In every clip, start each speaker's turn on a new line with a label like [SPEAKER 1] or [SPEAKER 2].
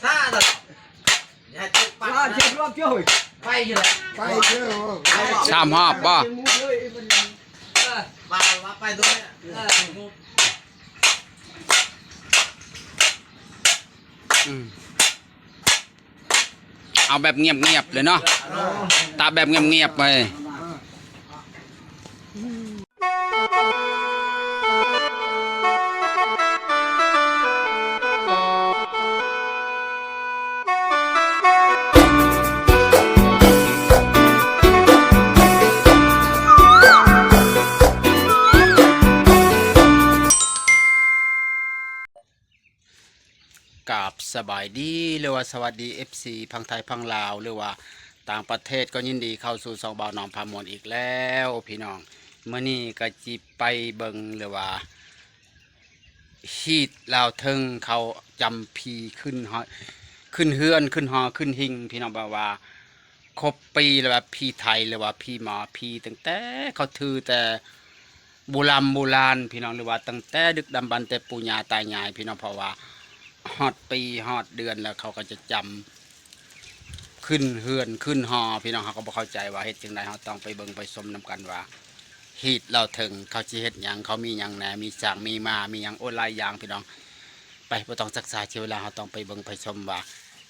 [SPEAKER 1] xa rồi nhà chết bắt chết luôn chưa rồi bay gì đấy
[SPEAKER 2] bay chưa
[SPEAKER 3] สามหอบบ่
[SPEAKER 1] vào bay thôi
[SPEAKER 3] เอาแบบเงียบๆเลยเนาะตาแบบเงียบๆไปกับสบายดีหรือว่าสวัสดี FC พังไทยพังลาวหรือว่าต่างประเทศก็ยินดีเข้าสู่สองบ่าวน้องพามวลอีกแล้วพี่น้องเมื่อนี้ก็จิไปเบิงหรือว่าฮีดลาวเทิงเขาจำพีขึ้นเฮือนขึ้นหอขึ้นหิงพี่น้องบอกว่าครบปีหรือว่าพีไทยหรือว่าพีหมอพีตั้งแต่เขาถือแต่โบราณพี่น้องหรือว่าตั้งแต่ดึกดำบรรพ์แต่ปู่ย่าตายายพี่น้องเพราะว่าฮอดปีฮอดเดือนแล้วเขาก็จะจำขึ้นเฮือนขึ้นหอพี่น้องเขาก็บ่เข้าใจว่าเฮ็ดจังได๋เฮาต้องไปเบิ่งไปชมนํกันว่าฮีดเราถึงเขาสิเฮ็ดหยังเขามีหยังแหน่มีสร้างมีมามีหยังโอหลายอย่างพี่น้องไปบ่ต้องศึกษาเสียเวลาเฮาต้องไปเบิ่งไปชมว่า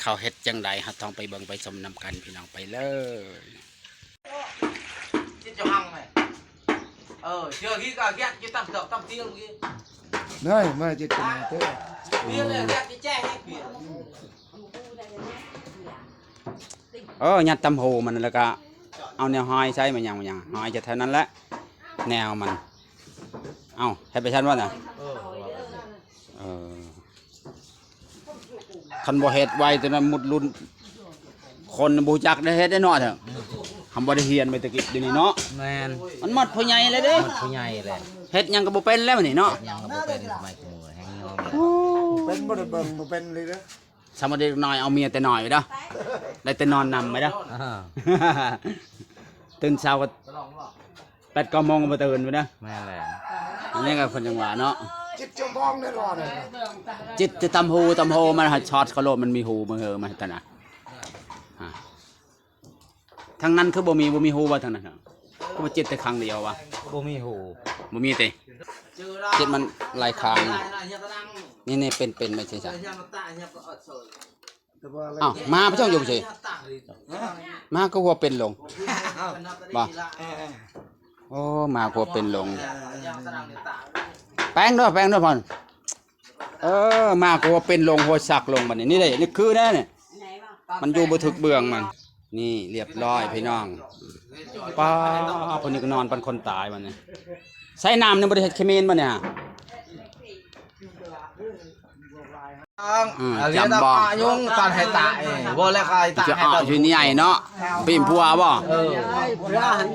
[SPEAKER 3] เขาเฮ็ดจังได๋เฮาต้องไปเบิ่งไปชมนํกันพี่น้องไปเลย
[SPEAKER 1] chết cho hăng này chưa khi cả ghét chứ tâm tiêu kia
[SPEAKER 2] đây mà chỉ cần thế
[SPEAKER 1] tiêu này ghét cái che hết kìa
[SPEAKER 3] ยัดตำหูมันแล้วก็เอาแนวหอยใช้มันหยังหอยจะเท่านั้นแหละแนวมันเอาให้ไปชั้นว่าน่ะคันบ่เฮ็ดไว้ตัวนั้นมุดรุ่นคนบ่จักได้เฮ็ดได้น้อยเถอะคำบ่ได้เฮียนไปตะกี้เดี๋ยวนี้เนาะ
[SPEAKER 4] แมน
[SPEAKER 3] มันหมดผู้ใหญ่เลยเด้
[SPEAKER 4] ผู้ใหญ่แหละ
[SPEAKER 3] เฮ็ดหยังก็บ่เป็นแล้วนี่เนาะ
[SPEAKER 4] ยังก็บ่เป็นสมัยกูแห้งยอม
[SPEAKER 2] เป็นบ่ได้เบิ่งบ่เป็นเลยนะ
[SPEAKER 3] สมมุติเด็กน้อยเอาเมียแต่น้อยไปเด้อได้แต่นอนนำไปเด้อ ตื่นเช้าก็8-9 โมงก็บ่ตื่นไปเด้อ
[SPEAKER 4] แม่นแหละ
[SPEAKER 3] อันนี้ก็เพิ่นจังหวะเนาะ
[SPEAKER 2] จิตจงมองได้รอเลย
[SPEAKER 3] จิตจะตำหูมันหาช็อตเขาโลดมันมีหูมันมันตะนะทางนั้นคือบ่มีหูว่าทางนั้นก็บ่จิตแต่ครั้งเดียววะ
[SPEAKER 4] บ่มีหู
[SPEAKER 3] บ่มีติจิตมันหลายครั้งนี่เป็นไม่ใช่จ้ะอ้าวมาพระเจ้าอยู่เฉยมาก็หัวเป็นลงบ่โอ้มาหัวเป็นลงแป้งด้วยพ่อนมาก็หัวเป็นลงหัวสักลงบัดนี้นี่เลยนี่คือแน่เนี่ยมันอยู่บ่ถึกเบื้องมันนี่เรียบร้อยพี่น้องป้าคนนี้ก็นอนเป็นคนตายมันเนี่ยใส่น้ำเนี่ยบริเวณเคมีนมันเนี่ยจำบอก
[SPEAKER 1] nhung toàn hệ tại vô lại khai
[SPEAKER 3] จะ
[SPEAKER 1] tại
[SPEAKER 3] ออกอยู่นี่ใหญ่เนาะปีนพัวบ่
[SPEAKER 1] พระหัน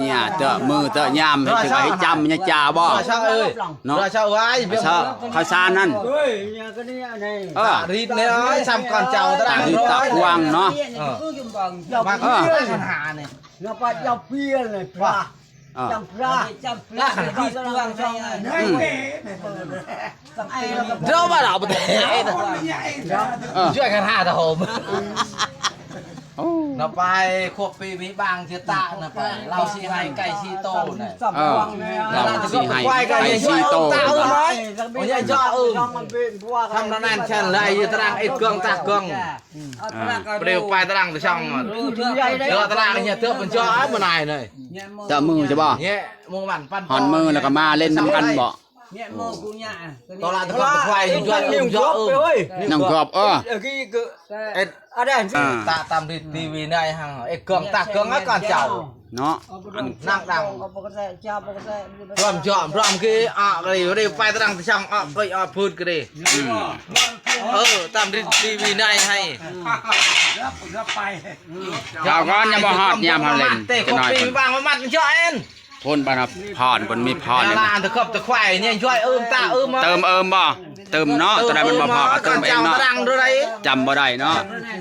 [SPEAKER 1] เนี่ย
[SPEAKER 3] เตอะมือเตอะยามให้ถึงให้จำเนี่ยจ่าบ่
[SPEAKER 1] sao ơi
[SPEAKER 3] เนาะ
[SPEAKER 1] rồi sao ai
[SPEAKER 3] ข้าวสารนั่น
[SPEAKER 1] rít đấy ơi xăm còn chào ta đang
[SPEAKER 3] ตะกวางเนาะ
[SPEAKER 1] mà có con hà này
[SPEAKER 5] nó phải dọc bia này pha chăm pha
[SPEAKER 1] là khả rít tuang cho
[SPEAKER 5] ai
[SPEAKER 1] đâu mà đảo bật thế chuyện khả hà ta hồn
[SPEAKER 3] โอ้
[SPEAKER 1] nó phải khộp vì mỹ bang chưa tạ nó phải lau xi hay cày xi tô này
[SPEAKER 3] เราสิให้ไปซีโต
[SPEAKER 1] ôi nhá cho thăm nó nan chân lại ta đang ít cương tạ cương đều phải ta đang từ trong mà giờ ta đang nhà thượng mình cho áp một này này
[SPEAKER 3] เตอะมือจะบ่
[SPEAKER 1] nhẹ mua bản pan
[SPEAKER 3] หอนมือแล้วก็มาเล่นน้ำกันบ่
[SPEAKER 5] nhẹ mơ của nhà
[SPEAKER 1] to là ta có khoai thì cho
[SPEAKER 3] น้องกรอบ
[SPEAKER 5] ở cái ở đây
[SPEAKER 1] tạ tam thì tivi này hàng ít cương tạ cương á còn chảo
[SPEAKER 3] เนาะ
[SPEAKER 1] năng đằng
[SPEAKER 5] có cái xe cha có cái xe
[SPEAKER 1] ròm cái cái đi phải ta đang từ trong cái phun cái đi tam thì tivi này hay
[SPEAKER 3] เจ้าก้อนยังบ่ฮอดยามเฮาเล่น
[SPEAKER 1] แต่
[SPEAKER 3] จะ
[SPEAKER 1] ข
[SPEAKER 3] น้อย
[SPEAKER 1] ปีบางมันมัดcho em
[SPEAKER 3] พ่นบ่ครับพรเพิ่นมีพร
[SPEAKER 1] là
[SPEAKER 3] เนี่ย
[SPEAKER 1] làm thực hợp thực khoai nha cho ôm tạ ôm
[SPEAKER 3] เติมบ่ เติมเนาะตัวใดมันบ่พอก็เติมเองเนาะ
[SPEAKER 1] ตรังด้วยไร
[SPEAKER 3] จำบ่ได้เนาะ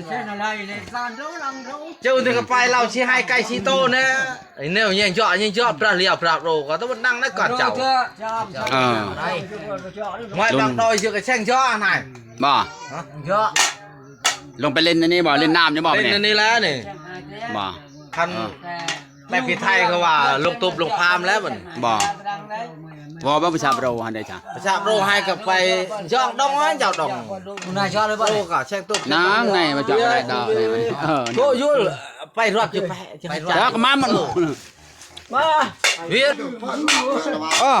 [SPEAKER 5] เส้นอะไรในซานรู้ลังรู้
[SPEAKER 1] เจ้าถึงกับไปเราชี้ให้ไก่ชี้โตนะไอ้เนี่ยยังเจาะปลาเลี้ยวปลาโรก็ต้องนั่งได้ก่อนเจ้า
[SPEAKER 3] เออ
[SPEAKER 1] ไม่บางดอยเชื่อกับแช่งเจาะไหน
[SPEAKER 3] บ่
[SPEAKER 1] เจาะ
[SPEAKER 3] ลงไปเล่นในนี่บ่เล่นน้ำจะบ่
[SPEAKER 1] เป็น
[SPEAKER 3] เนี่ย
[SPEAKER 1] นี่แล้วนี่
[SPEAKER 3] บ่
[SPEAKER 1] ทันแต่พี่ไทยเขาว่าลงตุบลงพามแล้วมัน
[SPEAKER 3] บ่บ่บ่ประชาบเราหันได้จ้ะ
[SPEAKER 1] ประชาโรให้กับไปย่องดองเจ้าดอง
[SPEAKER 5] คุณนายชอบเลยป่ะ
[SPEAKER 1] โตก็แช่งตุบ
[SPEAKER 3] นางไงมาจับอะไรดอกนี่มัน
[SPEAKER 1] โตยุ่งไปรอบจะไป
[SPEAKER 3] แล้วก็มามัน
[SPEAKER 5] มา
[SPEAKER 1] เวียน
[SPEAKER 3] เออ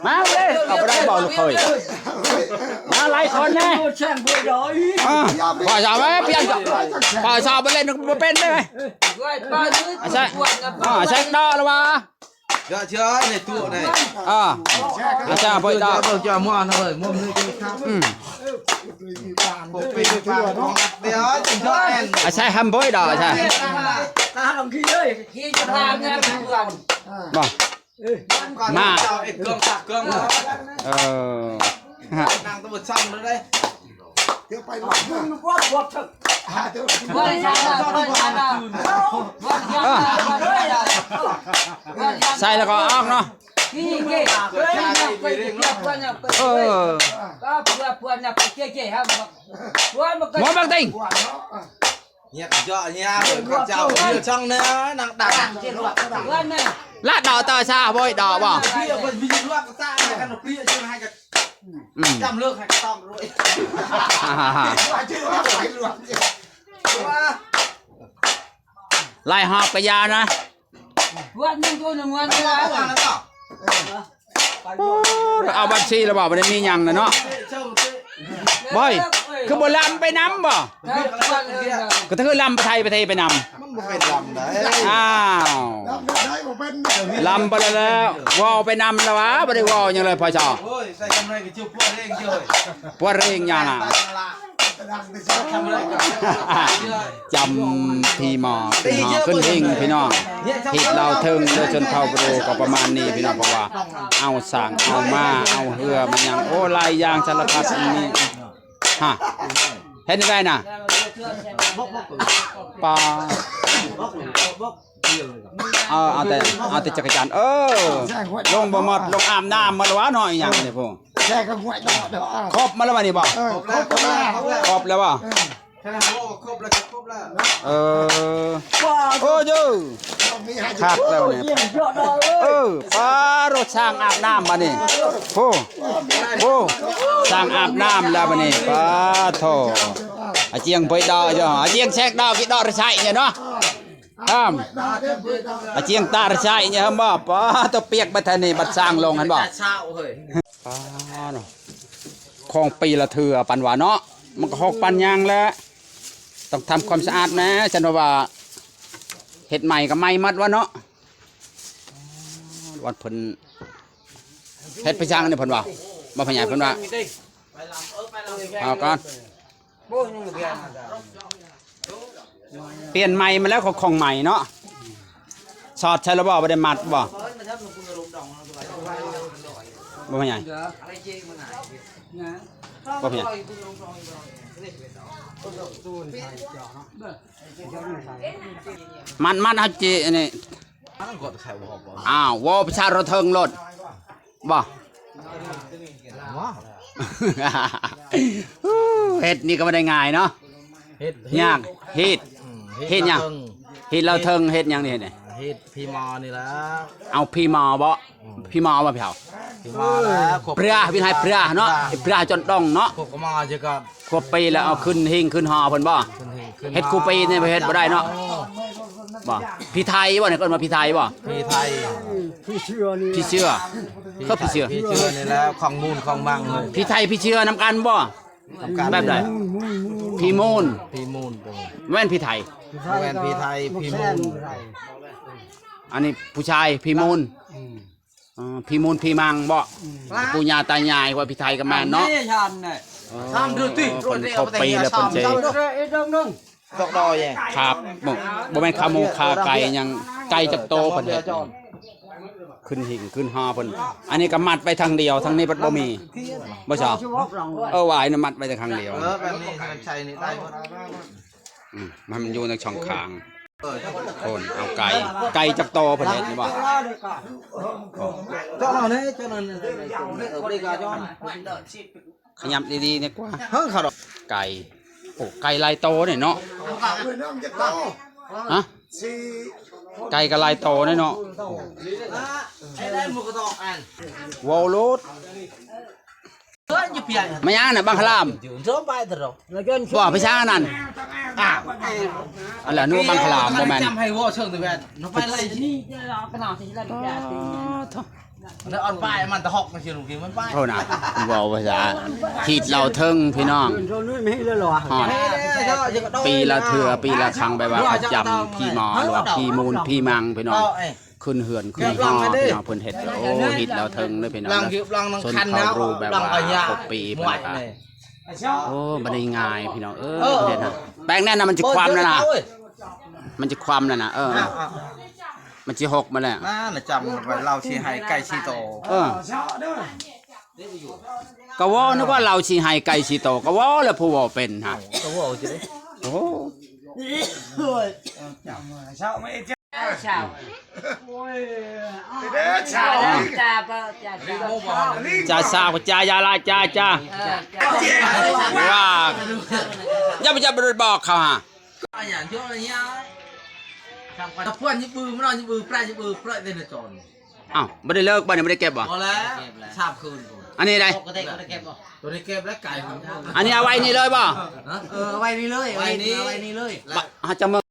[SPEAKER 3] มาเลยเอาไปได้บ่ลูกเคยมาหลายคนแน่
[SPEAKER 5] แช่งเบื่อดอย
[SPEAKER 3] พอชาวไหมเพียงพอชาวไปเล่นมาเป็นได้ไหมใช่ใช่ดอกหรือวะ
[SPEAKER 1] เจาะเชื่อในตู้ใน
[SPEAKER 3] ใช่ไปดอก
[SPEAKER 1] เจาะมั่วนะเว้ยมั่วมือจะข้าวปกปิดปากเดี๋ยวจะเจาะแอน
[SPEAKER 3] ใช่ฮัมบอยดอกใช่
[SPEAKER 5] ตาลงขี้เลยขี้จะพาแม่เพื่อน
[SPEAKER 3] บ่
[SPEAKER 1] มาเจ้าไอ้เกลืองตักเกลือง นางตำรวจซ่อมเลย
[SPEAKER 2] เดี๋ยวไปหลัง
[SPEAKER 5] มึงว่าบวกเถอะ
[SPEAKER 2] เดี๋ยว
[SPEAKER 5] วันชาดาวันชาดาวันชาดาวันชาดา
[SPEAKER 3] ใส่แล้วก็ออกเนาะ
[SPEAKER 5] ขี้เก๋เฮ้ยไปเกี่ยวกันไปก็เพื่อนไปเก๋ๆฮะเพื่อนมันก็
[SPEAKER 3] หมอบางติง
[SPEAKER 1] เนี่ยเจาะเนี่ยเจ้าเดี๋ยวช่องเนื้อนางดัก
[SPEAKER 5] เพื่อนเนี่ย
[SPEAKER 3] ละดอกต่อชาบอยดอกบ่
[SPEAKER 1] พี่เอาคนวิญญาณก็สร้างกันพี่ช่วยให้กับจำเลิกให้ต้องด้วย
[SPEAKER 3] ไล่หอบกระยานะ
[SPEAKER 5] เพื่อนนึงตัวหนึ่งวันละ
[SPEAKER 3] เอาบัญชีแล้วบ่ไม่ได้มีหยังนะเนาะบอยคือบ่ลำไปน้ำบ่ก็คือลำไปไทยไปนำ
[SPEAKER 1] มันบ่เป็นลำได้
[SPEAKER 3] อ้าว
[SPEAKER 2] ได้ผมเป็น
[SPEAKER 3] ลำไปแล้ววอไปนำแล้ววะบ่ได้วอหยังเลยพ่อชอ
[SPEAKER 1] โอ้ยใส่กำไรกับจิ้วพวกเร่งเจ้ย
[SPEAKER 3] ปวดเร่งหยังน่ะ
[SPEAKER 1] ทำอะไรกับ
[SPEAKER 3] จำทีหมอขึ้นหอขึ้นหิ่งพี่น้องผิดเราถึงโดยชนเผ่าโปรก็ประมาณนี้พี่น้องเพราะว่าเอาสั่งเอามาเอาเหือมันยังโอ้ลายยางสารพัดนี่ฮะเห็นได้น่ะปลาเอาแต่จักรยานลงบ่หมดลงอาบน้ำมาแล้ววะหน่อยหยังนี่พวก
[SPEAKER 2] แช่กับหัวดอกเดี๋ยว
[SPEAKER 3] ครบมาแล้ววะนี่บ่
[SPEAKER 2] ครบแล้ว
[SPEAKER 3] ครบแล้วบ่
[SPEAKER 1] แค่นั้นครบแล้วครบแล้ว
[SPEAKER 3] โอ้ย
[SPEAKER 2] มีให้
[SPEAKER 3] คักแล้วเนี่ยปลารถช่างอาบน้ำมานี่โอ้ช่างอาบน้ำแล้วมานี่ปลาโถอาเจียงไปดอกจ้ะอาเจียงแชกดอกกี่ดอกระชัยเนี่ยเนาะอาเจียงตาระชัยเนี่ยครับบ่ปลาตัวเปียกบัดนี่บัดสร้างลงหันบ่
[SPEAKER 1] เช้าเฮ้ย
[SPEAKER 3] ปลาเนาะของปีละเถื่อปันว่าเนาะมันก็หกปันยางแล้วต้องทำความสะอาดนะฉันว่าเห็ดใหม่ก็ไม่มัดวะเนาะวันเพิ่นเฮ็ดไปจ้างนี่เพิ่นว่าบ่พญายเพิ่นว่าเอาก่อนเปลี่ยนใหม่มาแล้วของใหม่เนาะสอดใช่แล้วบ่บ่ได้มัดบ่พญายบ่พญายมันเอาจีนี่
[SPEAKER 1] กดไข่บ่บ่
[SPEAKER 3] อ้าววอประชาระเทิงรถบ่
[SPEAKER 1] ว้า
[SPEAKER 3] เฮ็ดนี่ก็ไม่ได้ง่ายเนาะ
[SPEAKER 1] เฮ็ด
[SPEAKER 3] ยากเฮ็ดเฮ็ดหยังเฮ็ดเราเทิงเฮ็ดหยังนี่เฮ็ดนี่
[SPEAKER 1] เฮ็ดพี่มอนี่แล้ว
[SPEAKER 3] เอาพี่หมอบ่พี่หมอบ่เผา
[SPEAKER 1] พี่มอแล้ว
[SPEAKER 3] เปลือพี่ให้เปลือเนาะเปลือจนต้องเนาะ
[SPEAKER 1] ครบก็มาจะก็
[SPEAKER 3] ครบปีแล้วเอาขึ้นหิ้งขึ้นหอเพิ่นบ่เฮ็ดคู่ปีนี่บ่เฮ็ดบ่ได้เนาะบ่พี่ไทยบ่เนี่ยเอิ้นว่าพี่ไทยบ่
[SPEAKER 1] พี่ไทย
[SPEAKER 5] พี่เชื่อนี่
[SPEAKER 3] พี่เชื่อเขาพี่เชื่อ
[SPEAKER 1] พี่เชื่อนี่แล้วของมูลของบังเลย
[SPEAKER 3] พี่ไทยพี่เชื่อนำกันบ่แบบใดพี่มูล
[SPEAKER 1] พี่มูลตัว
[SPEAKER 3] แม่นพี่ไทย
[SPEAKER 1] แวนพี่ไทยพี่มูล
[SPEAKER 3] อันนี้ผู้ชายพี่มูลพี่มูลพี่มังบ่ปู่ย่าตายายว่าพี่ไทยกับแม่นเนาะ
[SPEAKER 5] ชันเนี่ย
[SPEAKER 1] ทำดูติ
[SPEAKER 3] เพิ่นครบปีแล้วเพิ่นสิ
[SPEAKER 1] ดอกดอย
[SPEAKER 3] ครับบ่แม่นขาหมูขาไก่หยังไก่จักโตเพิ่นเฮ็ด ขึ้นหิ่งขึ้นฮอเพิ่นอันนี้ก็มัดไปทางเดียวทางนี้บ่มีบ่ชอบหวายน่ะมัดไปแต่ทางเดียว
[SPEAKER 1] แบบนี้ใช้นี่ได้หมด
[SPEAKER 3] มันอยู่ในช่องคางคนเอาไก่จักโตเพิ่นเฮ็ดนี่บ่
[SPEAKER 1] cho nó đấy cho nó ở đây cả cho
[SPEAKER 3] ขยับดีๆนี่กว่า
[SPEAKER 1] hơn khảo đọc
[SPEAKER 3] ไก่โอ้ไก่ลายโตนี่เนาะ
[SPEAKER 2] người nó giật to
[SPEAKER 3] ฮะ
[SPEAKER 2] xì
[SPEAKER 3] ไก่ก็ลายโตนี่เนาะ
[SPEAKER 1] ai đây một cái to ăn
[SPEAKER 3] วอลโลด
[SPEAKER 1] ớt như biển
[SPEAKER 3] มาย่างน่ะบังคลาม
[SPEAKER 1] rớm bay thật rồi
[SPEAKER 3] บ่ไปช้านั่น
[SPEAKER 1] à
[SPEAKER 3] อันแหละนึกว่าบังคลามบ่แม่น
[SPEAKER 1] trăm hay vô trường từ biển nó bay lại chứ nó ăn bay mà ta học mà chiều kiaมันbay
[SPEAKER 3] โทษนะเว้าภาษาขีดเราเทิงพี่น้องฮอด ปีละเทือปีละครั้งไปว่าเขาจำพี่หมอหรือว่าพี่มูลพี่มังพี่น้องขึ้นเหือนขึ้นห้อพี่น้องเพิ่นเฮ็ดโอ้ฮิตแล้วเทิงเลยพี่น้อง
[SPEAKER 1] lòng kiểu lòng nó
[SPEAKER 3] ส่วน
[SPEAKER 1] khăn
[SPEAKER 3] เขา
[SPEAKER 1] nhau
[SPEAKER 3] รู้แบบ
[SPEAKER 1] lòng
[SPEAKER 3] ว่า
[SPEAKER 1] ở nhà
[SPEAKER 3] 6 ปีเพิ่น
[SPEAKER 1] ngoại
[SPEAKER 3] ก็
[SPEAKER 1] này
[SPEAKER 3] โอ้บ่ได้ง่ายพี่น้องเฮ็ดนะแป้งแน่นน่ะมันจะความแล้วนะมันจะความแล้วนะมันจะหกมาแล้ว
[SPEAKER 1] น่าน่ะจำไว้เราชีให้ไก่ชีโต
[SPEAKER 3] ก็ว่านึกว่าเราสิให้ไก่สิโตก็ว่าแล้วผู้ว่าเป็นฮะ
[SPEAKER 1] ตัวโว้จิ
[SPEAKER 3] โอ้ จ่าสาวจ่ายาลาจ่าว่าอย่าไปบอกเขาฮะ
[SPEAKER 1] anh nhản cho anh nhau chẳng phải tập quen những bư mới nói những bư play những bư play đây là tròn
[SPEAKER 3] อ้าวไม่ได้เลิกบ่เนี่ยไม่ได้เก็บบ่
[SPEAKER 1] có lẽ sạp khơi
[SPEAKER 3] อันนี้ได้
[SPEAKER 1] tôi đi kẹp lấy cài
[SPEAKER 3] อันนี้เอาไว้นี่เลยบ่
[SPEAKER 1] vay đi lơi vay đi lơi
[SPEAKER 3] จะมึง